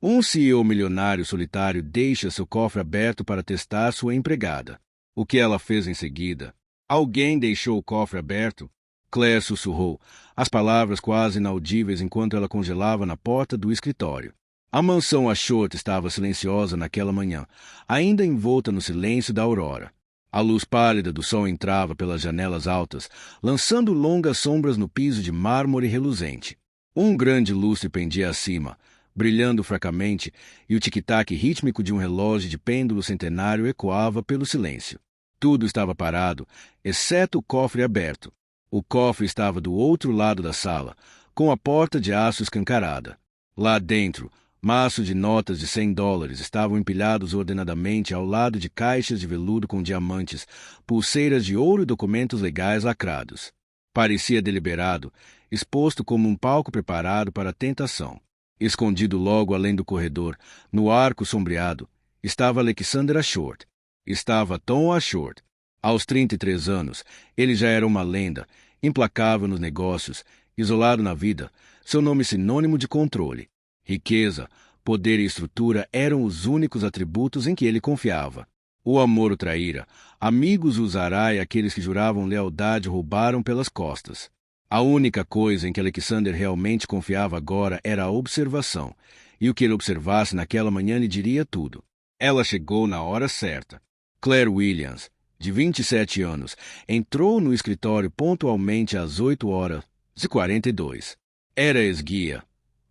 Um CEO milionário solitário deixa seu cofre aberto para testar sua empregada. O que ela fez em seguida? Alguém deixou o cofre aberto? Claire sussurrou, as palavras quase inaudíveis enquanto ela congelava na porta do escritório. A mansão Ashort estava silenciosa naquela manhã, ainda envolta no silêncio da aurora. A luz pálida do sol entrava pelas janelas altas, lançando longas sombras no piso de mármore reluzente. Um grande lustre pendia acima, brilhando fracamente, e o tic-tac rítmico de um relógio de pêndulo centenário ecoava pelo silêncio. Tudo estava parado, exceto o cofre aberto. O cofre estava do outro lado da sala, com a porta de aço escancarada. Lá dentro, maços de notas de $100 estavam empilhados ordenadamente ao lado de caixas de veludo com diamantes, pulseiras de ouro e documentos legais lacrados. Parecia deliberado, exposto como um palco preparado para a tentação. Escondido logo além do corredor, no arco sombreado, estava Alexander Ashort. Estava Tom Ashort. Aos 33 anos, ele já era uma lenda, implacável nos negócios, isolado na vida, seu nome sinônimo de controle. Riqueza, poder e estrutura eram os únicos atributos em que ele confiava. O amor o traíra, amigos o usará e aqueles que juravam lealdade o roubaram pelas costas. A única coisa em que Alexander realmente confiava agora era a observação, e o que ele observasse naquela manhã lhe diria tudo. Ela chegou na hora certa. Claire Williams, de 27 anos, entrou no escritório pontualmente às 8h42. Era esguia,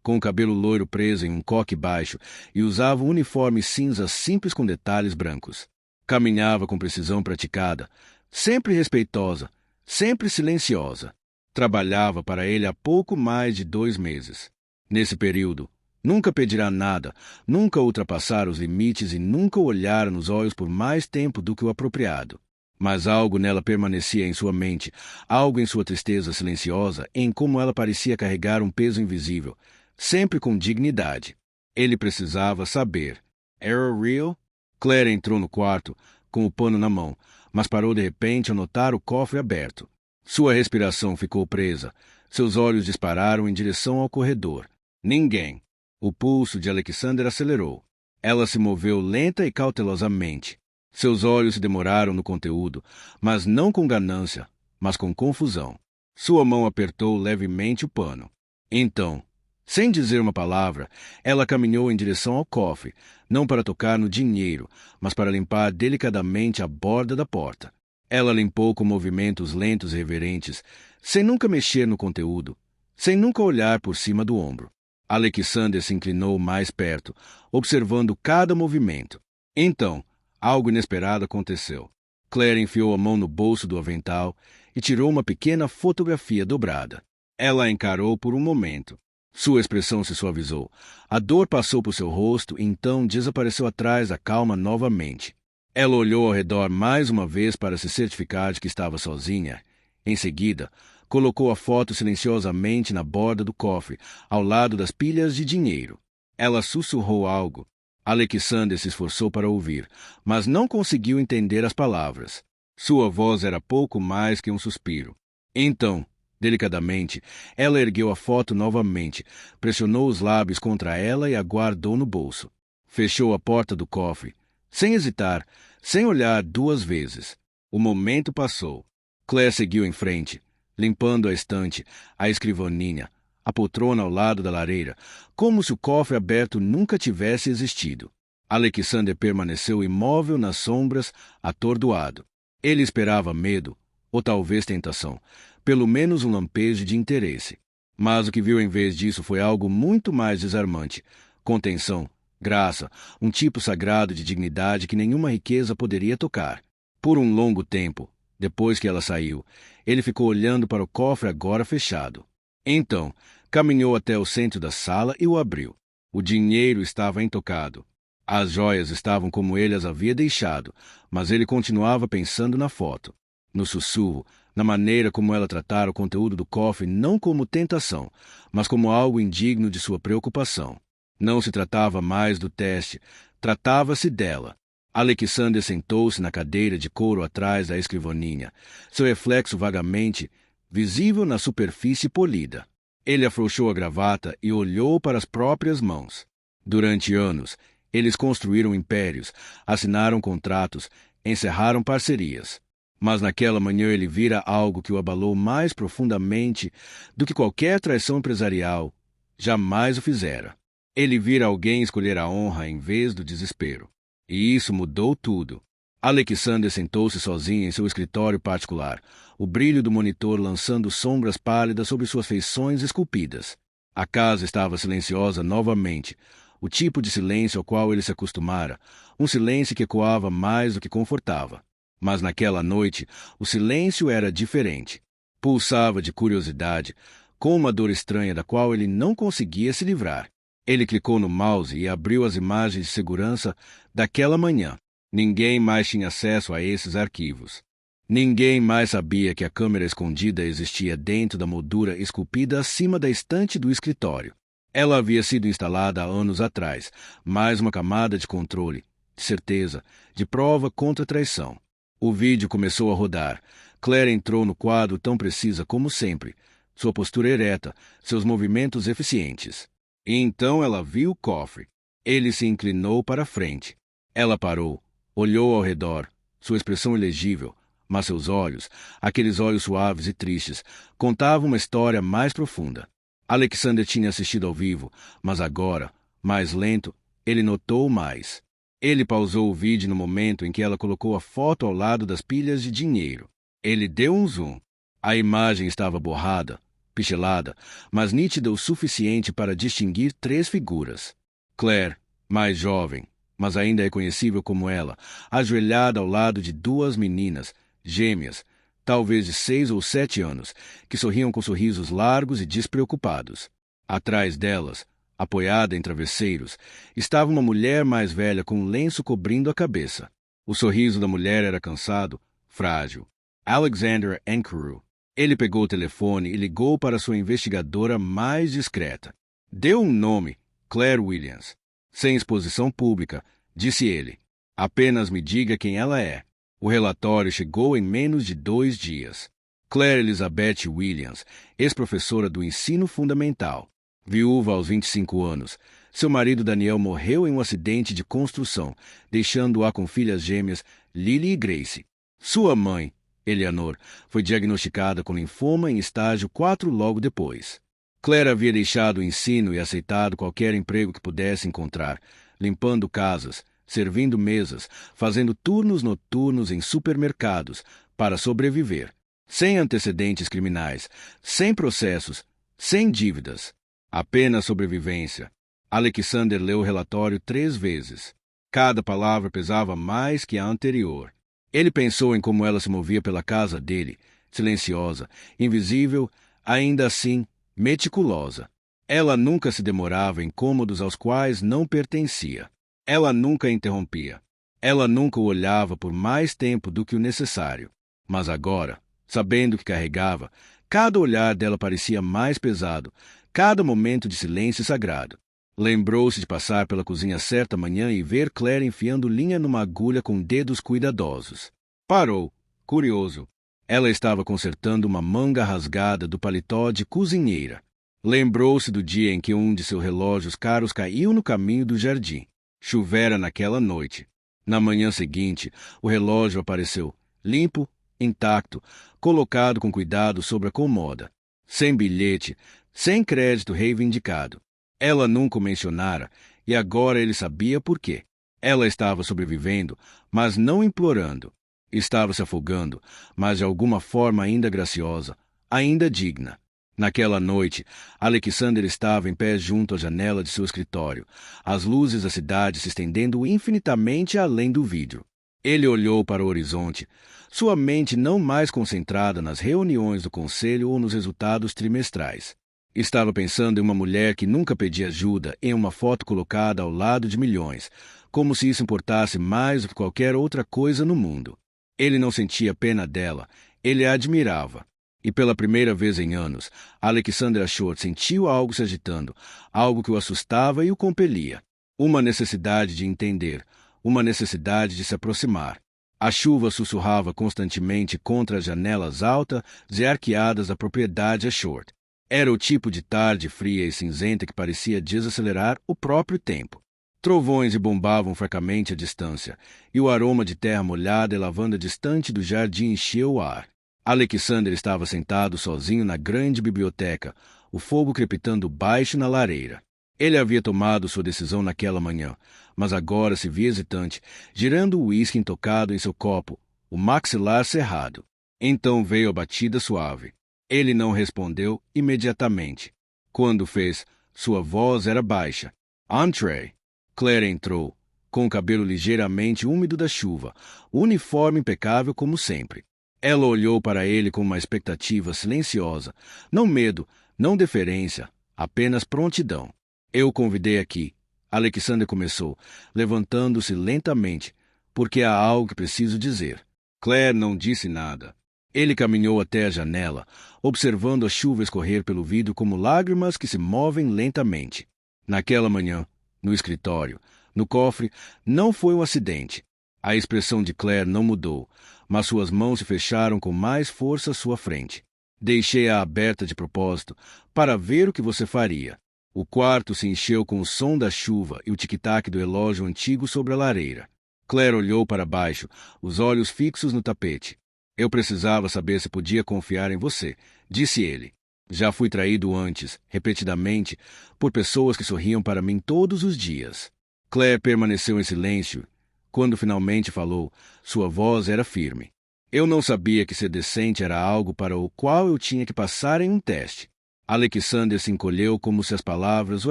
com o cabelo loiro preso em um coque baixo e usava um uniforme cinza simples com detalhes brancos. Caminhava com precisão praticada, sempre respeitosa, sempre silenciosa. Trabalhava para ele há pouco mais de 2 meses. Nesse período, nunca pedirá nada, nunca ultrapassar os limites e nunca olhar nos olhos por mais tempo do que o apropriado. Mas algo nela permanecia em sua mente, algo em sua tristeza silenciosa, em como ela parecia carregar um peso invisível, sempre com dignidade. Ele precisava saber. Era real? Claire entrou no quarto, com o pano na mão, mas parou de repente ao notar o cofre aberto. Sua respiração ficou presa. Seus olhos dispararam em direção ao corredor. Ninguém. O pulso de Alexander acelerou. Ela se moveu lenta e cautelosamente. Seus olhos se demoraram no conteúdo, mas não com ganância, mas com confusão. Sua mão apertou levemente o pano. Então, sem dizer uma palavra, ela caminhou em direção ao cofre, não para tocar no dinheiro, mas para limpar delicadamente a borda da porta. Ela limpou com movimentos lentos e reverentes, sem nunca mexer no conteúdo, sem nunca olhar por cima do ombro. Alexander se inclinou mais perto, observando cada movimento. Então, algo inesperado aconteceu. Claire enfiou a mão no bolso do avental e tirou uma pequena fotografia dobrada. Ela a encarou por um momento. Sua expressão se suavizou. A dor passou por seu rosto e então desapareceu atrás da calma novamente. Ela olhou ao redor mais uma vez para se certificar de que estava sozinha. Em seguida, colocou a foto silenciosamente na borda do cofre, ao lado das pilhas de dinheiro. Ela sussurrou algo. Alexander se esforçou para ouvir, mas não conseguiu entender as palavras. Sua voz era pouco mais que um suspiro. Então, delicadamente, ela ergueu a foto novamente, pressionou os lábios contra ela e a guardou no bolso. Fechou a porta do cofre, sem hesitar, sem olhar 2 vezes. O momento passou. Claire seguiu em frente, limpando a estante, a escrivaninha, a poltrona ao lado da lareira, como se o cofre aberto nunca tivesse existido. Alexander permaneceu imóvel nas sombras, atordoado. Ele esperava medo, ou talvez tentação, pelo menos um lampejo de interesse. Mas o que viu em vez disso foi algo muito mais desarmante. Contenção, graça, um tipo sagrado de dignidade que nenhuma riqueza poderia tocar. Por um longo tempo, depois que ela saiu, ele ficou olhando para o cofre agora fechado. Então, caminhou até o centro da sala e o abriu. O dinheiro estava intocado. As joias estavam como ele as havia deixado, mas ele continuava pensando na foto, no sussurro, na maneira como ela tratara o conteúdo do cofre não como tentação, mas como algo indigno de sua preocupação. Não se tratava mais do teste, tratava-se dela. Alexander sentou-se na cadeira de couro atrás da escrivaninha, seu reflexo vagamente visível na superfície polida. Ele afrouxou a gravata e olhou para as próprias mãos. Durante anos, eles construíram impérios, assinaram contratos, encerraram parcerias. Mas naquela manhã ele vira algo que o abalou mais profundamente do que qualquer traição empresarial jamais o fizera. Ele vira alguém escolher a honra em vez do desespero. E isso mudou tudo. Alexander sentou-se sozinho em seu escritório particular, o brilho do monitor lançando sombras pálidas sobre suas feições esculpidas. A casa estava silenciosa novamente, o tipo de silêncio ao qual ele se acostumara, um silêncio que ecoava mais do que confortava. Mas naquela noite, o silêncio era diferente. Pulsava de curiosidade, com uma dor estranha da qual ele não conseguia se livrar. Ele clicou no mouse e abriu as imagens de segurança daquela manhã. Ninguém mais tinha acesso a esses arquivos. Ninguém mais sabia que a câmera escondida existia dentro da moldura esculpida acima da estante do escritório. Ela havia sido instalada há anos atrás, mais uma camada de controle, de certeza, de prova contra a traição. O vídeo começou a rodar. Claire entrou no quadro tão precisa como sempre, sua postura ereta, seus movimentos eficientes. E então ela viu o cofre. Ele se inclinou para a frente. Ela parou, olhou ao redor, sua expressão ilegível, mas seus olhos, aqueles olhos suaves e tristes, contavam uma história mais profunda. Alexander tinha assistido ao vivo, mas agora, mais lento, ele notou mais. Ele pausou o vídeo no momento em que ela colocou a foto ao lado das pilhas de dinheiro. Ele deu um zoom. A imagem estava borrada, pixelada, mas nítida o suficiente para distinguir 3 figuras. Claire, mais jovem, mas ainda reconhecível como ela, ajoelhada ao lado de 2 meninas, gêmeas, talvez de 6 ou 7 anos, que sorriam com sorrisos largos e despreocupados. Atrás delas, apoiada em travesseiros, estava uma mulher mais velha com um lenço cobrindo a cabeça. O sorriso da mulher era cansado, frágil. Alexander Ankuru. Ele pegou o telefone e ligou para sua investigadora mais discreta. Deu um nome, Claire Williams. Sem exposição pública, disse ele. Apenas me diga quem ela é. O relatório chegou em menos de 2 dias. Claire Elizabeth Williams, ex-professora do ensino fundamental. Viúva aos 25 anos, seu marido Daniel morreu em um acidente de construção, deixando-a com filhas gêmeas Lily e Grace. Sua mãe, Eleanor, foi diagnosticada com linfoma em estágio 4 logo depois. Claire havia deixado o ensino e aceitado qualquer emprego que pudesse encontrar, limpando casas, servindo mesas, fazendo turnos noturnos em supermercados, para sobreviver. Sem antecedentes criminais, sem processos, sem dívidas. Apenas sobrevivência. Alexander leu o relatório 3 vezes. Cada palavra pesava mais que a anterior. Ele pensou em como ela se movia pela casa dele, silenciosa, invisível, ainda assim, meticulosa. Ela nunca se demorava em cômodos aos quais não pertencia. Ela nunca interrompia. Ela nunca o olhava por mais tempo do que o necessário. Mas agora, sabendo que carregava, cada olhar dela parecia mais pesado, cada momento de silêncio sagrado. Lembrou-se de passar pela cozinha certa manhã e ver Claire enfiando linha numa agulha com dedos cuidadosos. Parou, curioso. Ela estava consertando uma manga rasgada do paletó de cozinheira. Lembrou-se do dia em que um de seus relógios caros caiu no caminho do jardim. Chovera naquela noite. Na manhã seguinte, o relógio apareceu, limpo, intacto, colocado com cuidado sobre a cômoda. Sem bilhete, sem crédito reivindicado. Ela nunca o mencionara, e agora ele sabia por quê. Ela estava sobrevivendo, mas não implorando. Estava se afogando, mas de alguma forma ainda graciosa, ainda digna. Naquela noite, Alexander estava em pé junto à janela de seu escritório, as luzes da cidade se estendendo infinitamente além do vidro. Ele olhou para o horizonte, sua mente não mais concentrada nas reuniões do conselho ou nos resultados trimestrais. Estava pensando em uma mulher que nunca pedia ajuda em uma foto colocada ao lado de milhões, como se isso importasse mais do que qualquer outra coisa no mundo. Ele não sentia pena dela, ele a admirava. E pela primeira vez em anos, Alexander Ashworth sentiu algo se agitando, algo que o assustava e o compelia. Uma necessidade de entender, uma necessidade de se aproximar. A chuva sussurrava constantemente contra as janelas altas e arqueadas da propriedade Ashworth. Era o tipo de tarde fria e cinzenta que parecia desacelerar o próprio tempo. Trovões bombavam fracamente à distância, e o aroma de terra molhada e lavanda distante do jardim encheu o ar. Alexander estava sentado sozinho na grande biblioteca, o fogo crepitando baixo na lareira. Ele havia tomado sua decisão naquela manhã, mas agora se via hesitante, girando o uísque intocado em seu copo, o maxilar cerrado. Então veio a batida suave. Ele não respondeu imediatamente. Quando fez, sua voz era baixa. Entrez. Claire entrou, com o cabelo ligeiramente úmido da chuva, o uniforme impecável como sempre. Ela olhou para ele com uma expectativa silenciosa. Não medo, não deferência, apenas prontidão. Eu convidei aqui. Alexander começou, levantando-se lentamente, porque há algo que preciso dizer. Claire não disse nada. Ele caminhou até a janela, observando a chuva escorrer pelo vidro como lágrimas que se movem lentamente. Naquela manhã, no escritório, no cofre, não foi um acidente. A expressão de Claire não mudou, mas suas mãos se fecharam com mais força à sua frente. Deixei-a aberta de propósito, para ver o que você faria. O quarto se encheu com o som da chuva e o tic-tac do relógio antigo sobre a lareira. Claire olhou para baixo, os olhos fixos no tapete. Eu precisava saber se podia confiar em você, disse ele. Já fui traído antes, repetidamente, por pessoas que sorriam para mim todos os dias. Claire permaneceu em silêncio. Quando finalmente falou, sua voz era firme. Eu não sabia que ser decente era algo para o qual eu tinha que passar em um teste. Alexander se encolheu como se as palavras o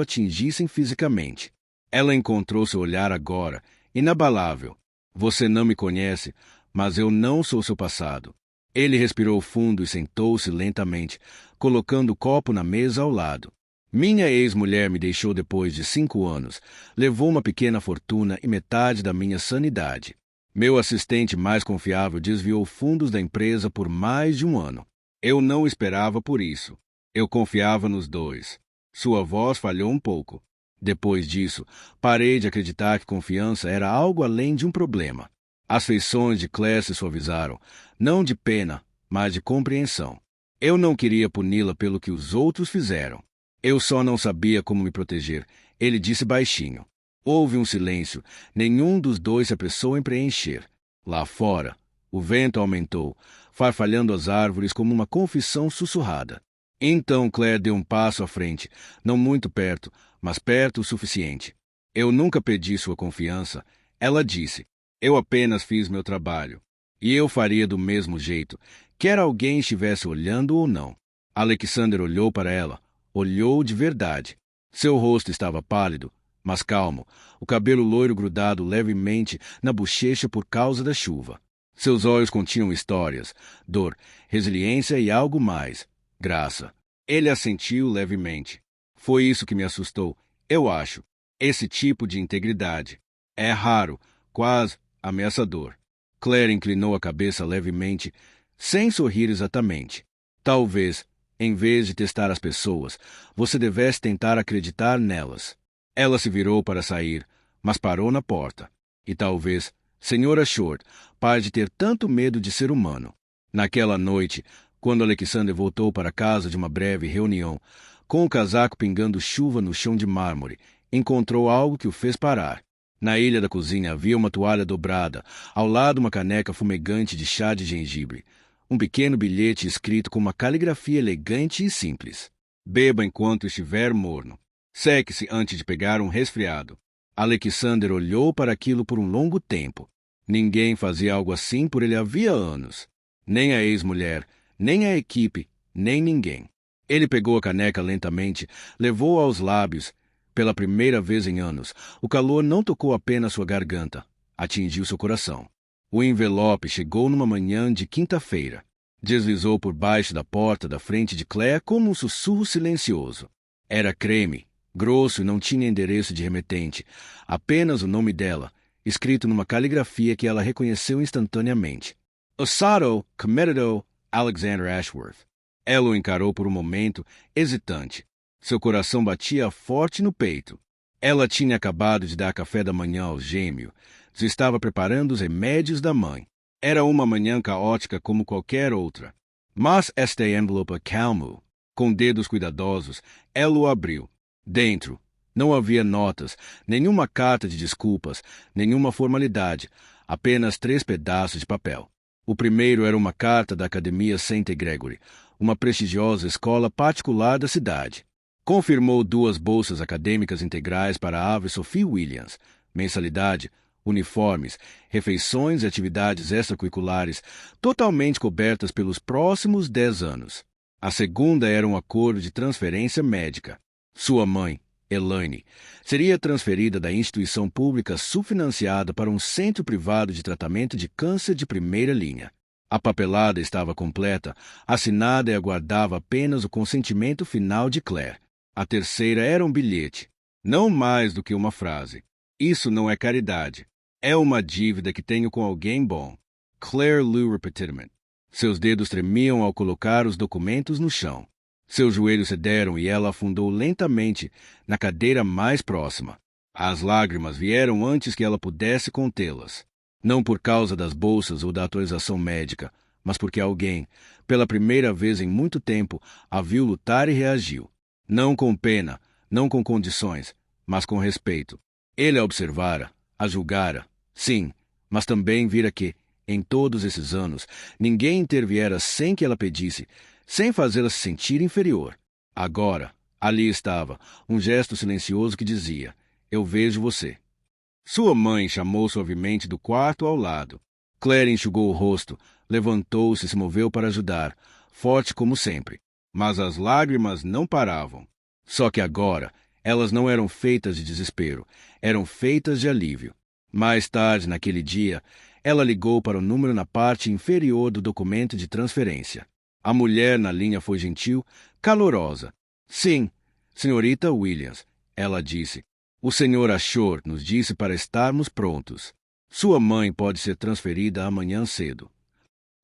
atingissem fisicamente. Ela encontrou seu olhar agora, inabalável. Você não me conhece, mas eu não sou seu passado. Ele respirou fundo e sentou-se lentamente, colocando o copo na mesa ao lado. Minha ex-mulher me deixou depois de 5 anos, levou uma pequena fortuna e metade da minha sanidade. Meu assistente mais confiável desviou fundos da empresa por mais de 1 ano. Eu não esperava por isso. Eu confiava nos dois. Sua voz falhou um pouco. Depois disso, parei de acreditar que confiança era algo além de um problema. As feições de Claire se suavizaram, não de pena, mas de compreensão. Eu não queria puni-la pelo que os outros fizeram. Eu só não sabia como me proteger, ele disse baixinho. Houve um silêncio, nenhum dos dois se apressou em preencher. Lá fora, o vento aumentou, farfalhando as árvores como uma confissão sussurrada. Então Claire deu um passo à frente, não muito perto, mas perto o suficiente. Eu nunca pedi sua confiança, ela disse. Eu apenas fiz meu trabalho. E eu faria do mesmo jeito, quer alguém estivesse olhando ou não. Alexander olhou para ela, olhou de verdade. Seu rosto estava pálido, mas calmo, o cabelo loiro grudado levemente na bochecha por causa da chuva. Seus olhos continham histórias, dor, resiliência e algo mais. Graça. Ele assentiu levemente. Foi isso que me assustou, eu acho. Esse tipo de integridade. É raro, quase ameaçador. Claire inclinou a cabeça levemente, sem sorrir exatamente. Talvez, em vez de testar as pessoas, você devesse tentar acreditar nelas. Ela se virou para sair, mas parou na porta. E talvez, Sra. Short, pare de ter tanto medo de ser humano. Naquela noite, quando Alexander voltou para casa de uma breve reunião, com o casaco pingando chuva no chão de mármore, encontrou algo que o fez parar. Na ilha da cozinha havia uma toalha dobrada, ao lado uma caneca fumegante de chá de gengibre. Um pequeno bilhete escrito com uma caligrafia elegante e simples. Beba enquanto estiver morno. Seque-se antes de pegar um resfriado. Alexander olhou para aquilo por um longo tempo. Ninguém fazia algo assim por ele havia anos. Nem a ex-mulher, nem a equipe, nem ninguém. Ele pegou a caneca lentamente, levou-a aos lábios. Pela primeira vez em anos, o calor não tocou apenas sua garganta, atingiu seu coração. O envelope chegou numa manhã de quinta-feira. Deslizou por baixo da porta da frente de Claire como um sussurro silencioso. Era creme, grosso e não tinha endereço de remetente, apenas o nome dela, escrito numa caligrafia que ela reconheceu instantaneamente. Osato Comedido Alexander Ashworth. Ela o encarou por um momento, hesitante. Seu coração batia forte no peito. Ela tinha acabado de dar café da manhã ao gêmeo. Se estava preparando os remédios da mãe. Era uma manhã caótica como qualquer outra. Mas esta envelope calmo. Com dedos cuidadosos, ela o abriu. Dentro, não havia notas, nenhuma carta de desculpas, nenhuma formalidade, apenas 3 pedaços de papel. O primeiro era uma carta da Academia St. Gregory, uma prestigiosa escola particular da cidade. Confirmou 2 bolsas acadêmicas integrais para a Ave Sophie Williams, mensalidade, uniformes, refeições e atividades extracurriculares, totalmente cobertas pelos próximos 10 anos. A segunda era um acordo de transferência médica. Sua mãe, Elaine, seria transferida da instituição pública subfinanciada para um centro privado de tratamento de câncer de primeira linha. A papelada estava completa, assinada e aguardava apenas o consentimento final de Claire. A terceira era um bilhete, não mais do que uma frase. Isso não é caridade. É uma dívida que tenho com alguém bom. Claire Lou Repetirman. Seus dedos tremiam ao colocar os documentos no chão. Seus joelhos cederam e ela afundou lentamente na cadeira mais próxima. As lágrimas vieram antes que ela pudesse contê-las. Não por causa das bolsas ou da atualização médica, mas porque alguém, pela primeira vez em muito tempo, a viu lutar e reagiu. Não com pena, não com condições, mas com respeito. Ele a observara, a julgara, sim, mas também vira que, em todos esses anos, ninguém interviera sem que ela pedisse, sem fazê-la se sentir inferior. Agora, ali estava, um gesto silencioso que dizia: "Eu vejo você." Sua mãe chamou suavemente do quarto ao lado. Claire enxugou o rosto, levantou-se e se moveu para ajudar, forte como sempre. Mas as lágrimas não paravam. Só que agora, elas não eram feitas de desespero, eram feitas de alívio. Mais tarde, naquele dia, ela ligou para o número na parte inferior do documento de transferência. A mulher na linha foi gentil, calorosa. "Sim, senhorita Williams," ela disse. "O senhor Ashore nos disse para estarmos prontos. Sua mãe pode ser transferida amanhã cedo."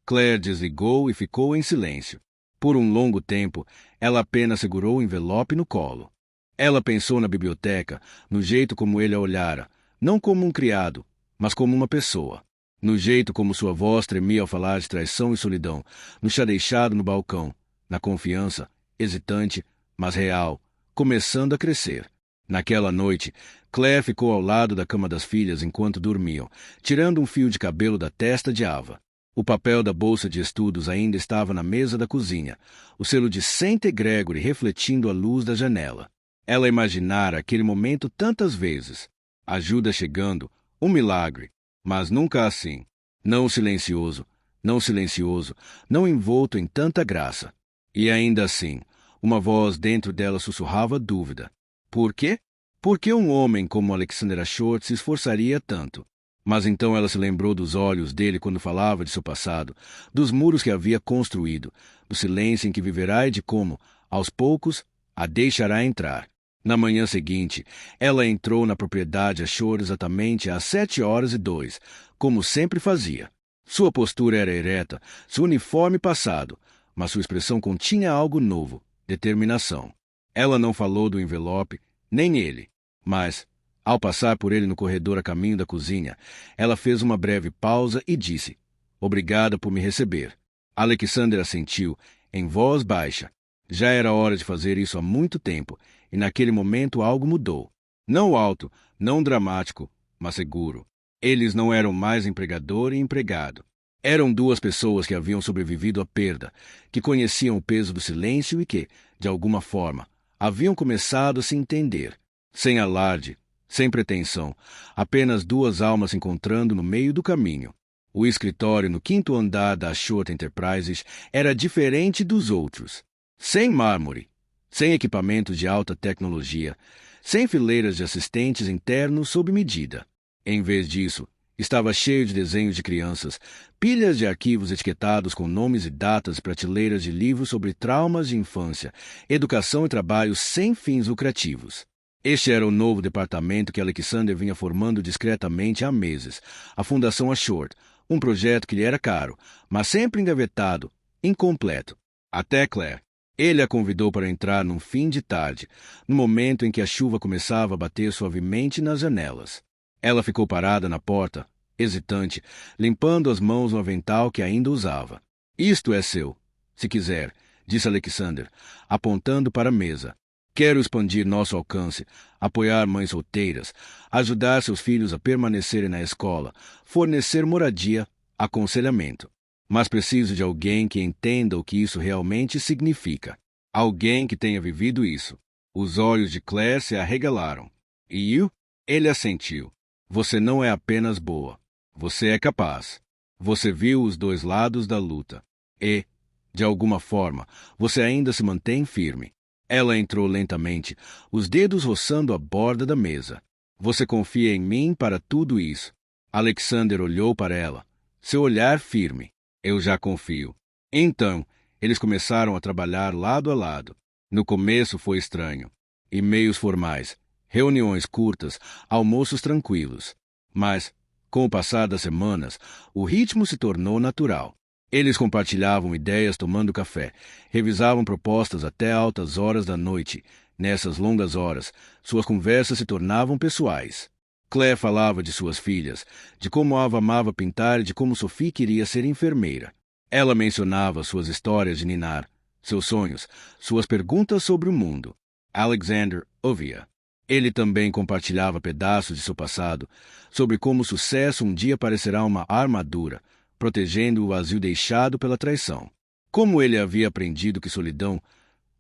Claire desligou e ficou em silêncio. Por um longo tempo, ela apenas segurou o envelope no colo. Ela pensou na biblioteca, no jeito como ele a olhara, não como um criado, mas como uma pessoa. No jeito como sua voz tremia ao falar de traição e solidão, no chá deixado no balcão, na confiança, hesitante, mas real, começando a crescer. Naquela noite, Claire ficou ao lado da cama das filhas enquanto dormiam, tirando um fio de cabelo da testa de Ava. O papel da bolsa de estudos ainda estava na mesa da cozinha, o selo de St. Gregory refletindo a luz da janela. Ela imaginara aquele momento tantas vezes. Ajuda chegando, um milagre, mas nunca assim. Não silencioso, não envolto em tanta graça. E ainda assim, uma voz dentro dela sussurrava dúvida. Por quê? Por que um homem como Alexander Ashore se esforçaria tanto? Mas então ela se lembrou dos olhos dele quando falava de seu passado, dos muros que havia construído, do silêncio em que viverá e de como, aos poucos, a deixará entrar. Na manhã seguinte, ela entrou na propriedade Ashore exatamente às 7h02, como sempre fazia. Sua postura era ereta, seu uniforme passado, mas sua expressão continha algo novo, determinação. Ela não falou do envelope, nem ele, mas, ao passar por ele no corredor a caminho da cozinha, ela fez uma breve pausa e disse: "Obrigada por me receber." Alexander assentiu, em voz baixa. Já era hora de fazer isso há muito tempo, e naquele momento algo mudou. Não alto, não dramático, mas seguro. Eles não eram mais empregador e empregado. Eram 2 pessoas que haviam sobrevivido à perda, que conheciam o peso do silêncio e que, de alguma forma, haviam começado a se entender. Sem alarde, sem pretensão, apenas 2 almas se encontrando no meio do caminho. O escritório no 5º andar da Ashore Enterprises era diferente dos outros. Sem mármore, sem equipamentos de alta tecnologia, sem fileiras de assistentes internos sob medida. Em vez disso, estava cheio de desenhos de crianças, pilhas de arquivos etiquetados com nomes e datas e prateleiras de livros sobre traumas de infância, educação e trabalho sem fins lucrativos. Este era o novo departamento que Alexander vinha formando discretamente há meses, a Fundação Ashore, um projeto que lhe era caro, mas sempre engavetado, incompleto. Até Claire. Ele a convidou para entrar num fim de tarde, no momento em que a chuva começava a bater suavemente nas janelas. Ela ficou parada na porta, hesitante, limpando as mãos no avental que ainda usava. "Isto é seu, se quiser", disse Alexander, apontando para a mesa. Quero expandir nosso alcance, apoiar mães solteiras, ajudar seus filhos a permanecerem na escola, fornecer moradia, aconselhamento. Mas preciso de alguém que entenda o que isso realmente significa. Alguém que tenha vivido isso. Os olhos de Claire se arregalaram. E ele assentiu. Você não é apenas boa. Você é capaz. Você viu os dois lados da luta. E, de alguma forma, você ainda se mantém firme. Ela entrou lentamente, os dedos roçando a borda da mesa. Você confia em mim para tudo isso? Alexander olhou para ela. Seu olhar firme. Eu já confio. Então, eles começaram a trabalhar lado a lado. No começo foi estranho. E-mails formais, reuniões curtas, almoços tranquilos. Mas, com o passar das semanas, o ritmo se tornou natural. Eles compartilhavam ideias tomando café, revisavam propostas até altas horas da noite. Nessas longas horas, suas conversas se tornavam pessoais. Claire falava de suas filhas, de como Ava amava pintar e de como Sophie queria ser enfermeira. Ela mencionava suas histórias de ninar, seus sonhos, suas perguntas sobre o mundo. Alexander ouvia. Ele também compartilhava pedaços de seu passado, sobre como o sucesso um dia parecerá uma armadura, protegendo o vazio deixado pela traição. Como ele havia aprendido que solidão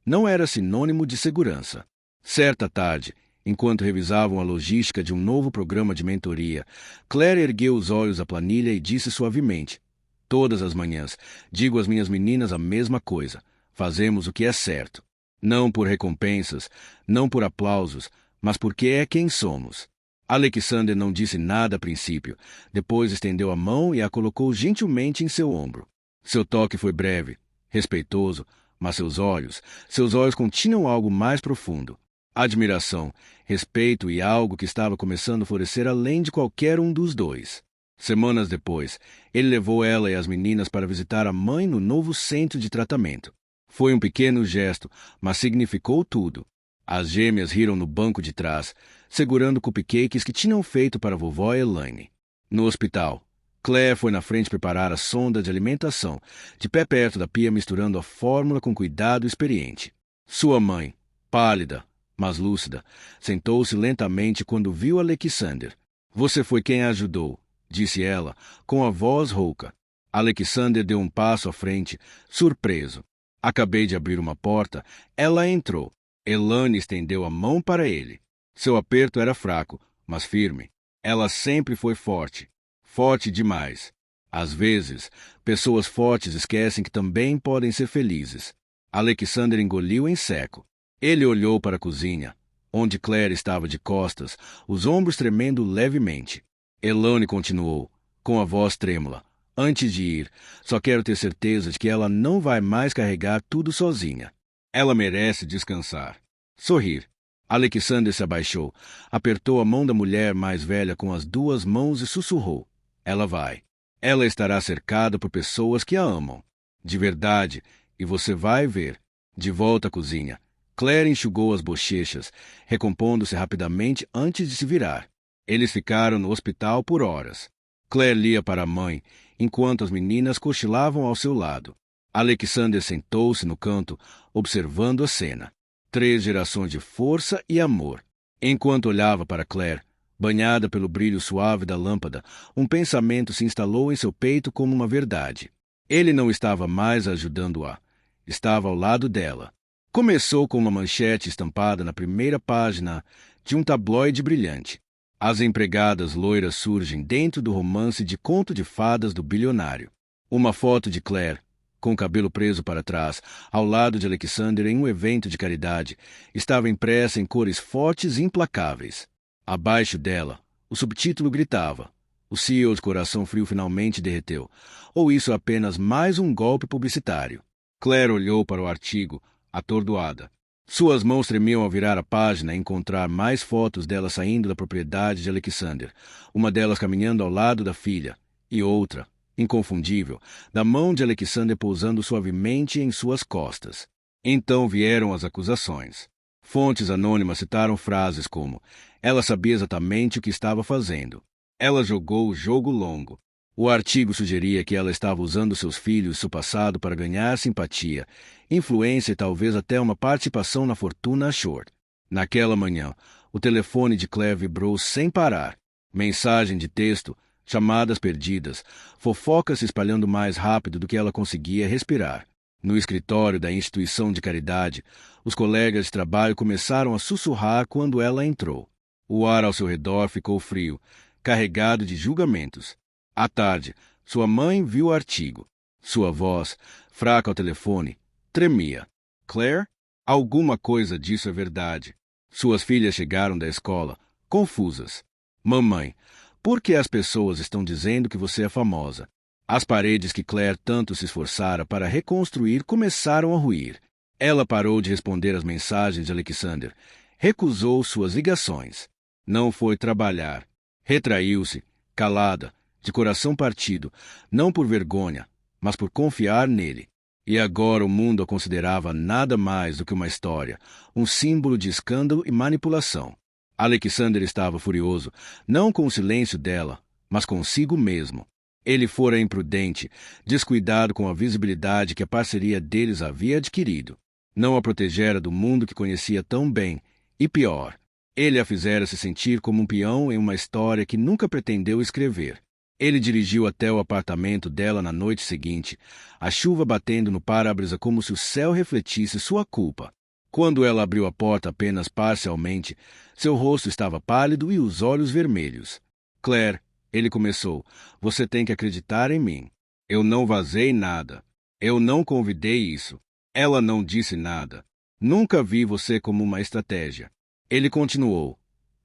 não era sinônimo de segurança. Certa tarde, enquanto revisavam a logística de um novo programa de mentoria, Claire ergueu os olhos à planilha e disse suavemente: Todas as manhãs, digo às minhas meninas a mesma coisa. Fazemos o que é certo. Não por recompensas, não por aplausos, mas porque é quem somos. Alexander não disse nada a princípio. Depois estendeu a mão e a colocou gentilmente em seu ombro. Seu toque foi breve, respeitoso, mas seus olhos continham algo mais profundo. Admiração, respeito e algo que estava começando a florescer além de qualquer um dos dois. Semanas depois, ele levou ela e as meninas para visitar a mãe no novo centro de tratamento. Foi um pequeno gesto, mas significou tudo. As gêmeas riram no banco de trás, segurando cupcakes que tinham feito para a vovó Elaine. No hospital, Claire foi na frente preparar a sonda de alimentação, de pé perto da pia misturando a fórmula com cuidado experiente. Sua mãe, pálida, mas lúcida, sentou-se lentamente quando viu Alexander. Você foi quem a ajudou, disse ela, com a voz rouca. Alexander deu um passo à frente, surpreso. Acabei de abrir uma porta. Ela entrou. Elaine estendeu a mão para ele. Seu aperto era fraco, mas firme. Ela sempre foi forte. Forte demais. Às vezes, pessoas fortes esquecem que também podem ser felizes. Alexander engoliu em seco. Ele olhou para a cozinha, onde Claire estava de costas, os ombros tremendo levemente. Elaine continuou, com a voz trêmula. Antes de ir, só quero ter certeza de que ela não vai mais carregar tudo sozinha. Ela merece descansar. Sorrir. Alexander se abaixou, apertou a mão da mulher mais velha com as duas mãos e sussurrou. Ela vai. Ela estará cercada por pessoas que a amam. De verdade, e você vai ver. De volta à cozinha. Claire enxugou as bochechas, recompondo-se rapidamente antes de se virar. Eles ficaram no hospital por horas. Claire lia para a mãe, enquanto as meninas cochilavam ao seu lado. Alexander sentou-se no canto, observando a cena. 3 gerações de força e amor. Enquanto olhava para Claire, banhada pelo brilho suave da lâmpada, um pensamento se instalou em seu peito como uma verdade. Ele não estava mais ajudando-a. Estava ao lado dela. Começou com uma manchete estampada na primeira página de um tabloide brilhante. As empregadas loiras surgem dentro do romance de conto de fadas do bilionário. Uma foto de Claire, com o cabelo preso para trás, ao lado de Alexander em um evento de caridade, estava impressa em cores fortes e implacáveis. Abaixo dela, o subtítulo gritava: O CEO de Coração Frio finalmente derreteu. Ou isso é apenas mais um golpe publicitário? Claire olhou para o artigo, atordoada. Suas mãos tremiam ao virar a página e encontrar mais fotos dela saindo da propriedade de Alexander, uma delas caminhando ao lado da filha, e outra, inconfundível, da mão de Alexander pousando suavemente em suas costas. Então vieram as acusações. Fontes anônimas citaram frases como: ela sabia exatamente o que estava fazendo. Ela jogou o jogo longo. O artigo sugeria que ela estava usando seus filhos e seu passado para ganhar simpatia, influência e talvez até uma participação na fortuna Short. Naquela manhã, o telefone de Claire vibrou sem parar. Mensagem de texto, chamadas perdidas, fofocas se espalhando mais rápido do que ela conseguia respirar. No escritório da instituição de caridade, os colegas de trabalho começaram a sussurrar quando ela entrou. O ar ao seu redor ficou frio, carregado de julgamentos. À tarde, sua mãe viu o artigo. Sua voz, fraca ao telefone, tremia. Claire? Alguma coisa disso é verdade. Suas filhas chegaram da escola, confusas. Mamãe, por que as pessoas estão dizendo que você é famosa? As paredes que Claire tanto se esforçara para reconstruir começaram a ruir. Ela parou de responder às mensagens de Alexander. Recusou suas ligações. Não foi trabalhar. Retraiu-se, calada, de coração partido, não por vergonha, mas por confiar nele. E agora o mundo a considerava nada mais do que uma história, um símbolo de escândalo e manipulação. Alexander estava furioso, não com o silêncio dela, mas consigo mesmo. Ele fora imprudente, descuidado com a visibilidade que a parceria deles havia adquirido. Não a protegera do mundo que conhecia tão bem, e pior, ele a fizera se sentir como um peão em uma história que nunca pretendeu escrever. Ele dirigiu até o apartamento dela na noite seguinte, a chuva batendo no para-brisa como se o céu refletisse sua culpa. Quando ela abriu a porta apenas parcialmente, seu rosto estava pálido e os olhos vermelhos. Claire, ele começou, você tem que acreditar em mim. Eu não vazei nada. Eu não convidei isso. Ela não disse nada. Nunca vi você como uma estratégia. Ele continuou,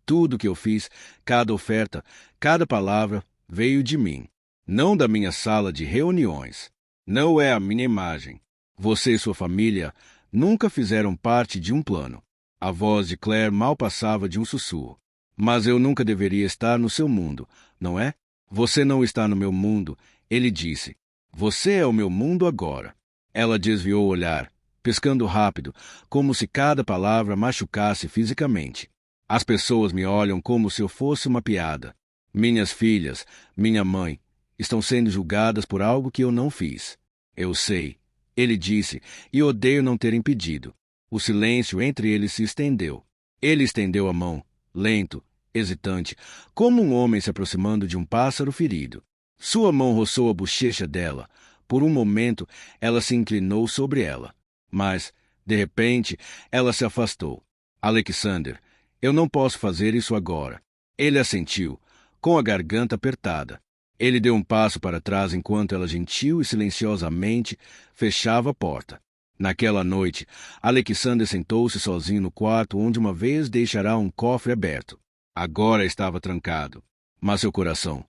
tudo que eu fiz, cada oferta, cada palavra, veio de mim, não da minha sala de reuniões. Não é a minha imagem. Você e sua família nunca fizeram parte de um plano. A voz de Claire mal passava de um sussurro. Mas eu nunca deveria estar no seu mundo, não é? Você não está no meu mundo, ele disse. Você é o meu mundo agora. Ela desviou o olhar, pescando rápido, como se cada palavra machucasse fisicamente. As pessoas me olham como se eu fosse uma piada. Minhas filhas, minha mãe, estão sendo julgadas por algo que eu não fiz. Eu sei, ele disse, e odeio não ter impedido. O silêncio entre eles se estendeu. Ele estendeu a mão, lento, hesitante, como um homem se aproximando de um pássaro ferido. Sua mão roçou a bochecha dela. Por um momento, ela se inclinou sobre ela. Mas, de repente, ela se afastou. Alexander, eu não posso fazer isso agora. Ele assentiu, com a garganta apertada. Ele deu um passo para trás enquanto ela gentil e silenciosamente fechava a porta. Naquela noite, Alexander sentou-se sozinho no quarto onde uma vez deixara um cofre aberto. Agora estava trancado. Mas seu coração,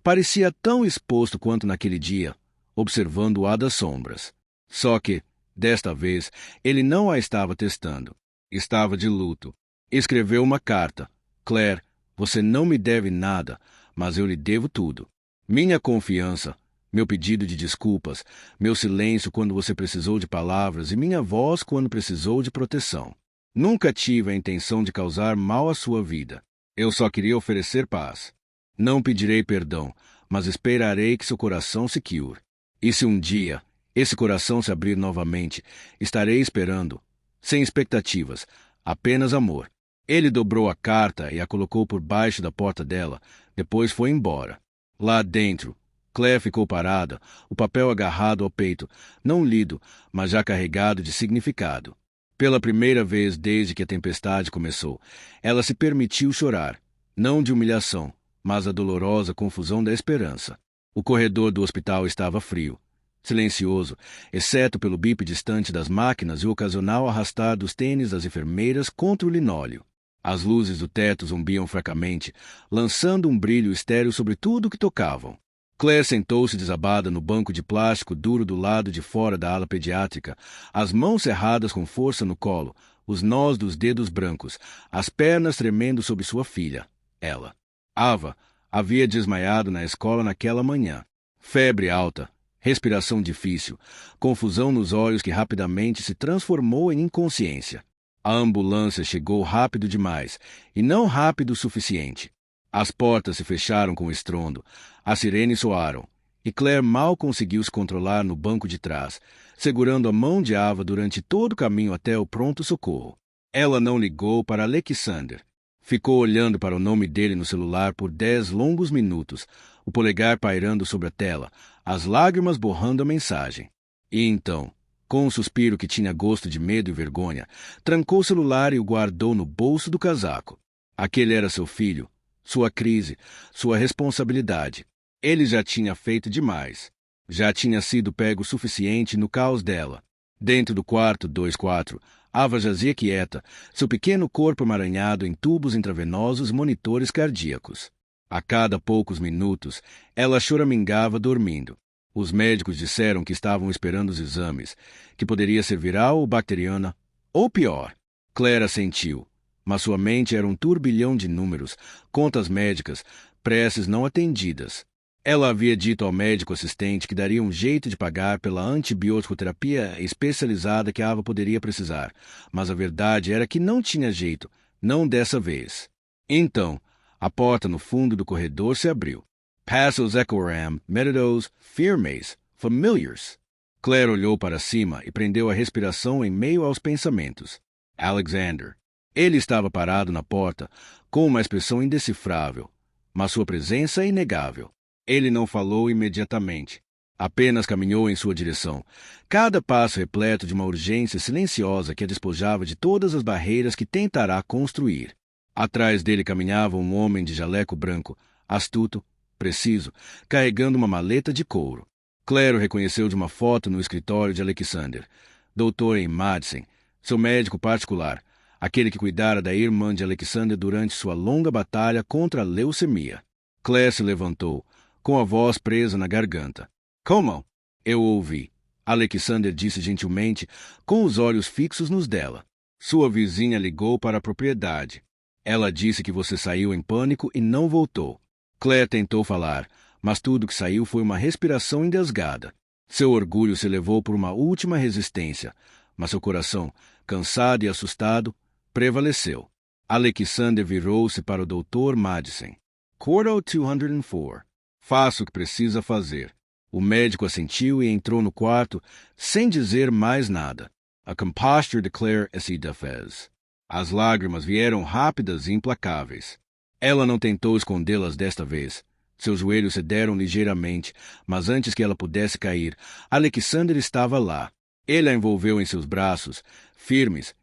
parecia tão exposto quanto naquele dia, observando o ar das sombras. Só que, desta vez, ele não a estava testando. Estava de luto. Escreveu uma carta. Claire, você não me deve nada, mas eu lhe devo tudo. Minha confiança, meu pedido de desculpas, meu silêncio quando você precisou de palavras e minha voz quando precisou de proteção. Nunca tive a intenção de causar mal à sua vida. Eu só queria oferecer paz. Não pedirei perdão, mas esperarei que seu coração se cure. E se um dia esse coração se abrir novamente, estarei esperando, sem expectativas, apenas amor. Ele dobrou a carta e a colocou por baixo da porta dela, depois foi embora. Lá dentro, Claire ficou parada, o papel agarrado ao peito, não lido, mas já carregado de significado. Pela primeira vez desde que a tempestade começou, ela se permitiu chorar, não de humilhação, mas a dolorosa confusão da esperança. O corredor do hospital estava frio, silencioso, exceto pelo bip distante das máquinas e o ocasional arrastar dos tênis das enfermeiras contra o linóleo. As luzes do teto zumbiam fracamente, lançando um brilho estéril sobre tudo que tocavam. Claire sentou-se desabada no banco de plástico duro do lado de fora da ala pediátrica, as mãos cerradas com força no colo, os nós dos dedos brancos, as pernas tremendo sobre sua filha. Ela, Ava, havia desmaiado na escola naquela manhã. Febre alta, respiração difícil, confusão nos olhos que rapidamente se transformou em inconsciência. A ambulância chegou rápido demais, e não rápido o suficiente. As portas se fecharam com estrondo, as sirenes soaram, e Claire mal conseguiu se controlar no banco de trás, segurando a mão de Ava durante todo o caminho até o pronto-socorro. Ela não ligou para Alexander. Ficou olhando para o nome dele no celular por 10 longos minutos, o polegar pairando sobre a tela, as lágrimas borrando a mensagem. E então, com um suspiro que tinha gosto de medo e vergonha, trancou o celular e o guardou no bolso do casaco. Aquele era seu filho, sua crise, sua responsabilidade. Ele já tinha feito demais. Já tinha sido pego o suficiente no caos dela. Dentro do quarto 24, Ava jazia quieta, seu pequeno corpo emaranhado em tubos intravenosos e monitores cardíacos. A cada poucos minutos, ela choramingava dormindo. Os médicos disseram que estavam esperando os exames, que poderia ser viral ou bacteriana, ou pior. Claire sentiu, mas sua mente era um turbilhão de números, contas médicas, preces não atendidas. Ela havia dito ao médico assistente que daria um jeito de pagar pela antibioticoterapia especializada que a Ava poderia precisar, mas a verdade era que não tinha jeito, não dessa vez. Então, a porta no fundo do corredor se abriu. Passos ecoram, metidos, firmes, familiars. Claire olhou para cima e prendeu a respiração em meio aos pensamentos. Alexander. Ele estava parado na porta, com uma expressão indecifrável, mas sua presença é inegável. Ele não falou imediatamente. Apenas caminhou em sua direção, cada passo repleto de uma urgência silenciosa que a despojava de todas as barreiras que tentará construir. Atrás dele caminhava um homem de jaleco branco, astuto, preciso, carregando uma maleta de couro. Claire o reconheceu de uma foto no escritório de Alexander. Doutor em Madison, seu médico particular, aquele que cuidara da irmã de Alexander durante sua longa batalha contra a leucemia. Claire se levantou, com a voz presa na garganta. Como? Eu ouvi. Alexander disse gentilmente, com os olhos fixos nos dela. Sua vizinha ligou para a propriedade. Ela disse que você saiu em pânico e não voltou. Claire tentou falar, mas tudo que saiu foi uma respiração engasgada. Seu orgulho se elevou por uma última resistência, mas seu coração, cansado e assustado, prevaleceu. Alexander virou-se para o Dr. Madison. Quarto 204. Faça o que precisa fazer. O médico assentiu e entrou no quarto, sem dizer mais nada. A composture de Claire se defez. As lágrimas vieram rápidas e implacáveis. Ela não tentou escondê-las desta vez. Seus joelhos cederam ligeiramente, mas antes que ela pudesse cair, Alexander estava lá. Ele a envolveu em seus braços, firmes,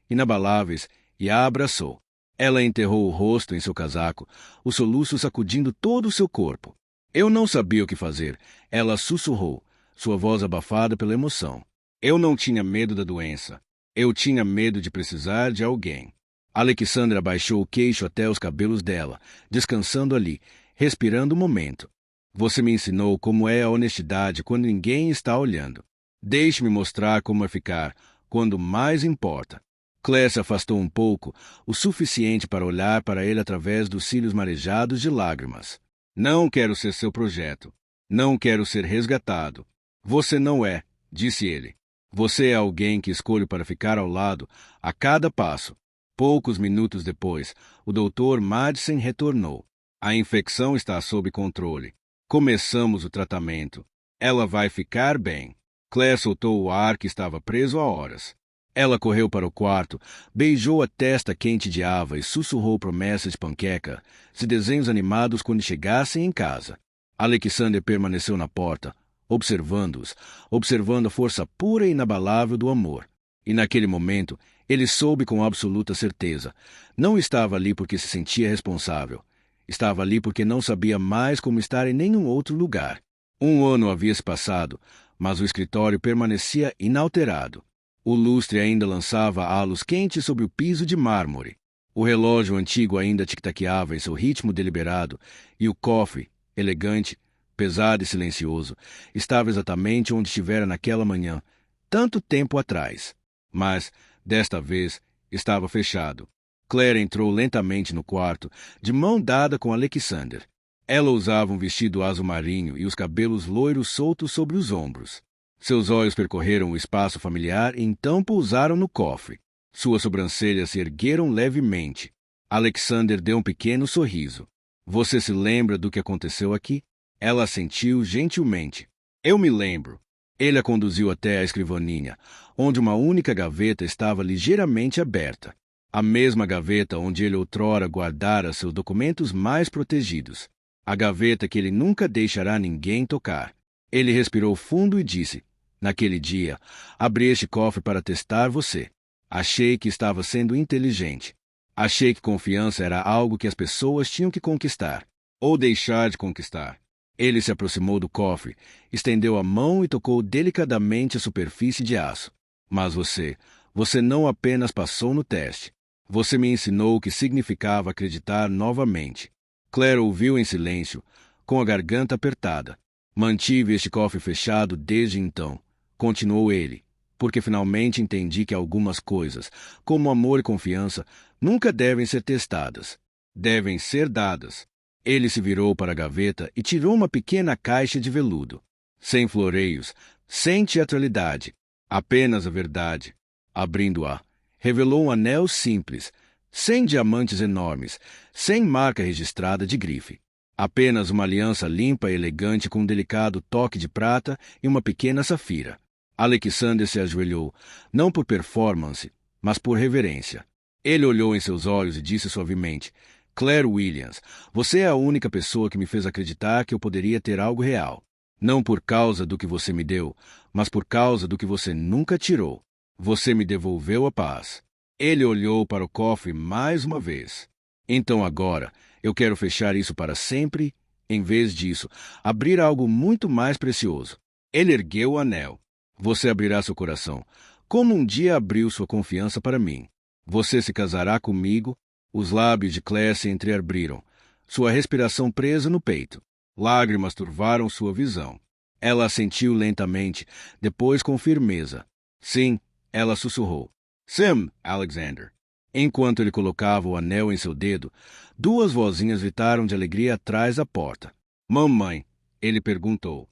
inabaláveis, e a abraçou. Ela enterrou o rosto em seu casaco, o soluço sacudindo todo o seu corpo. Eu não sabia o que fazer. Ela sussurrou, sua voz abafada pela emoção. Eu não tinha medo da doença. Eu tinha medo de precisar de alguém. Alexandra abaixou o queixo até os cabelos dela, descansando ali, respirando um momento. Você me ensinou como é a honestidade quando ninguém está olhando. Deixe-me mostrar como é ficar, quando mais importa. Claire se afastou um pouco, o suficiente para olhar para ele através dos cílios marejados de lágrimas. Não quero ser seu projeto. Não quero ser resgatado. Você não é, disse ele. Você é alguém que escolho para ficar ao lado a cada passo. Poucos minutos depois, o Dr. Madison retornou. A infecção está sob controle. Começamos o tratamento. Ela vai ficar bem. Claire soltou o ar que estava preso há horas. Ela correu para o quarto, beijou a testa quente de Ava e sussurrou promessas de panqueca, de desenhos animados quando chegassem em casa. Alexander permaneceu na porta, observando-os, observando a força pura e inabalável do amor. E naquele momento, ele soube com absoluta certeza. Não estava ali porque se sentia responsável. Estava ali porque não sabia mais como estar em nenhum outro lugar. 1 ano havia se passado, mas o escritório permanecia inalterado. O lustre ainda lançava halos quentes sobre o piso de mármore. O relógio antigo ainda tic-taqueava em seu ritmo deliberado, e o cofre, elegante, pesado e silencioso, estava exatamente onde estivera naquela manhã, tanto tempo atrás. Mas, desta vez, estava fechado. Claire entrou lentamente no quarto, de mão dada com Alexander. Ela usava um vestido azul marinho e os cabelos loiros soltos sobre os ombros. Seus olhos percorreram o espaço familiar e então pousaram no cofre. Suas sobrancelhas se ergueram levemente. Alexander deu um pequeno sorriso. Você se lembra do que aconteceu aqui? Ela assentiu gentilmente. Eu me lembro. Ele a conduziu até a escrivaninha, onde uma única gaveta estava ligeiramente aberta. A mesma gaveta onde ele outrora guardara seus documentos mais protegidos. A gaveta que ele nunca deixará ninguém tocar. Ele respirou fundo e disse: naquele dia, abri este cofre para testar você. Achei que estava sendo inteligente. Achei que confiança era algo que as pessoas tinham que conquistar, ou deixar de conquistar. Ele se aproximou do cofre, estendeu a mão e tocou delicadamente a superfície de aço. Mas você não apenas passou no teste. Você me ensinou o que significava acreditar novamente. Claire ouviu em silêncio, com a garganta apertada. Mantive este cofre fechado desde então, continuou ele, porque finalmente entendi que algumas coisas, como amor e confiança, nunca devem ser testadas. Devem ser dadas. Ele se virou para a gaveta e tirou uma pequena caixa de veludo. Sem floreios, sem teatralidade, apenas a verdade. Abrindo-a, revelou um anel simples, sem diamantes enormes, sem marca registrada de grife. Apenas uma aliança limpa e elegante com um delicado toque de prata e uma pequena safira. Alexander se ajoelhou, não por performance, mas por reverência. Ele olhou em seus olhos e disse suavemente: Claire Williams, você é a única pessoa que me fez acreditar que eu poderia ter algo real. Não por causa do que você me deu, mas por causa do que você nunca tirou. Você me devolveu a paz. Ele olhou para o cofre mais uma vez. Então agora, eu quero fechar isso para sempre, em vez disso, abrir algo muito mais precioso. Ele ergueu o anel. Você abrirá seu coração, como um dia abriu sua confiança para mim. Você se casará comigo. Os lábios de Claire se entreabriram, sua respiração presa no peito. Lágrimas turvaram sua visão. Ela assentiu lentamente, depois com firmeza. Sim, ela sussurrou. Sim, Alexander. Enquanto ele colocava o anel em seu dedo, duas vozinhas gritaram de alegria atrás da porta. Mamãe, ele perguntou.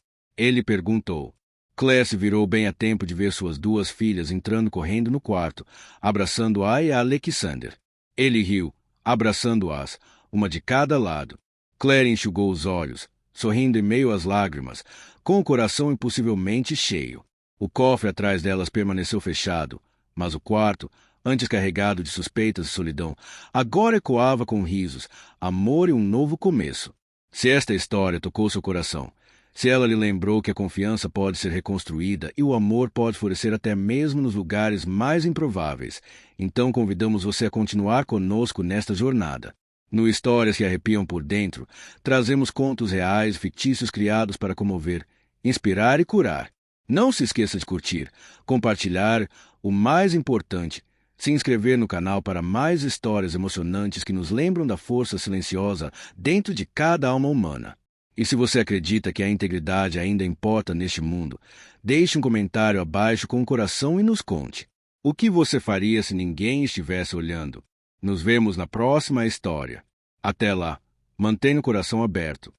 Claire se virou bem a tempo de ver suas duas filhas entrando correndo no quarto, abraçando-a e a Alexander. Ele riu, abraçando-as, uma de cada lado. Claire enxugou os olhos, sorrindo em meio às lágrimas, com o coração impossivelmente cheio. O cofre atrás delas permaneceu fechado, mas o quarto, antes carregado de suspeitas e solidão, agora ecoava com risos, amor e um novo começo. Se esta história tocou seu coração, se ela lhe lembrou que a confiança pode ser reconstruída e o amor pode florescer até mesmo nos lugares mais improváveis, então convidamos você a continuar conosco nesta jornada. No Histórias que Arrepiam por Dentro, trazemos contos reais, fictícios criados para comover, inspirar e curar. Não se esqueça de curtir, compartilhar, o mais importante, se inscrever no canal para mais histórias emocionantes que nos lembram da força silenciosa dentro de cada alma humana. E se você acredita que a integridade ainda importa neste mundo, deixe um comentário abaixo com o coração e nos conte. O que você faria se ninguém estivesse olhando? Nos vemos na próxima história. Até lá, mantenha o coração aberto.